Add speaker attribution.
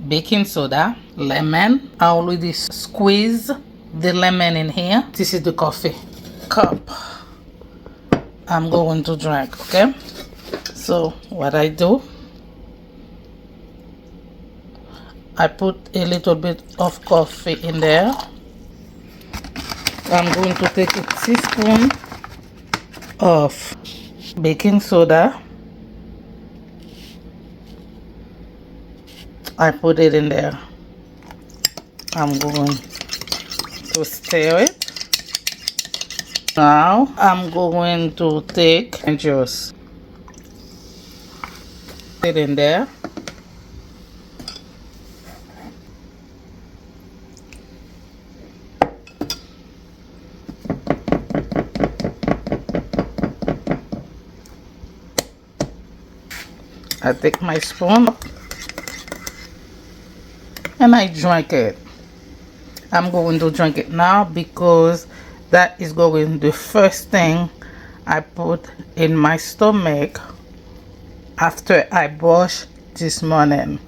Speaker 1: baking soda, lemon. I already squeeze the lemon in here. This is the coffee cup I'm going to drink. Okay, so what I do, I put a little bit of coffee in there. I'm going to take a teaspoon of baking soda. I put it in there. I'm going to stir it. Now I'm going to take and juice. Put it in there. I take my spoon and I drink it. I'm going to drink it now because that is going the first thing I put in my stomach after I brush this morning.